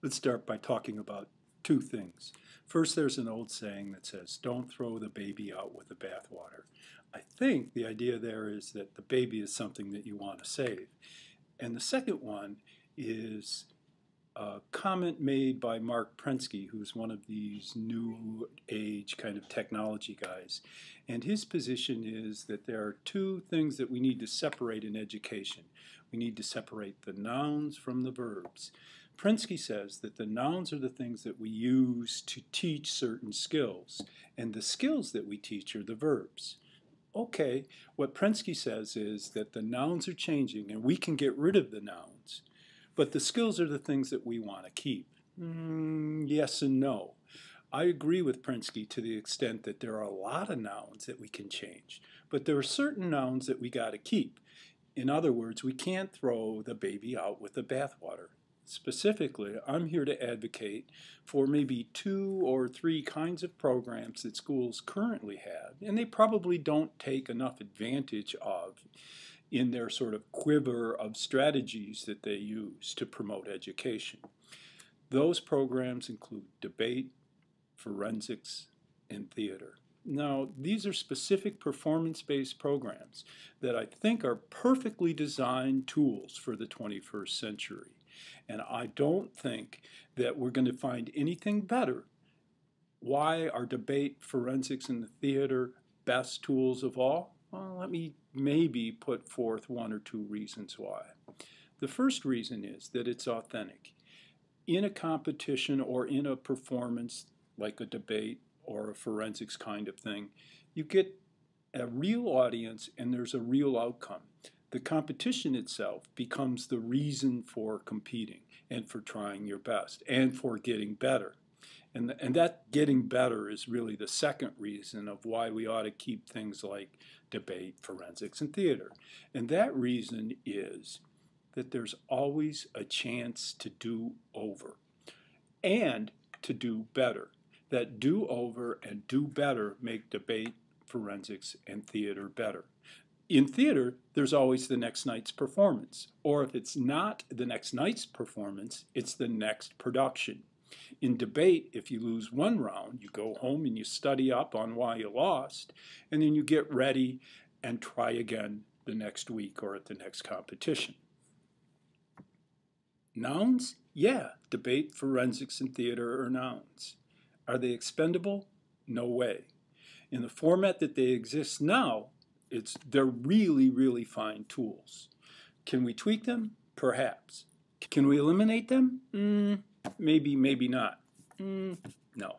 Let's start by talking about two things. First, there's an old saying that says, don't throw the baby out with the bathwater. I think the idea there is that the baby is something that you want to save. And the second one is a comment made by Mark Prensky, who's one of these new age kind of technology guys. And his position is that there are two things that we need to separate in education. We need to separate the nouns from the verbs. Prensky says that the nouns are the things that we use to teach certain skills, and the skills that we teach are the verbs. Okay, what Prensky says is that the nouns are changing and we can get rid of the nouns, but the skills are the things that we want to keep. Yes and no. I agree with Prensky to the extent that there are a lot of nouns that we can change, but there are certain nouns that we got to keep. In other words, we can't throw the baby out with the bathwater. Specifically, I'm here to advocate for maybe 2 or 3 kinds of programs that schools currently have, and they probably don't take enough advantage of in their sort of quiver of strategies that they use to promote education. Those programs include debate, forensics, and theater. Now, these are specific performance-based programs that I think are perfectly designed tools for the 21st century. And I don't think that we're going to find anything better. Why are debate, forensics, and the theater best tools of all? Well, let me maybe put forth 1 or 2 reasons why. The first reason is that it's authentic. In a competition or in a performance like a debate or a forensics kind of thing, you get a real audience and there's a real outcome. The competition itself becomes the reason for competing and for trying your best and for getting better. And that getting better is really the second reason of why we ought to keep things like debate, forensics, and theater. And that reason is that there's always a chance to do over and to do better. That do over and do better make debate, forensics, and theater better. In theater, there's always the next night's performance. Or if it's not the next night's performance, it's the next production. In debate, if you lose one round, you go home and you study up on why you lost, and then you get ready and try again the next week or at the next competition. Nouns? Yeah, debate, forensics, and theater are nouns. Are they expendable? No way. In the format that they exist now, they're really, really fine tools. Can we tweak them? Perhaps. Can we eliminate them? Maybe, maybe not. No.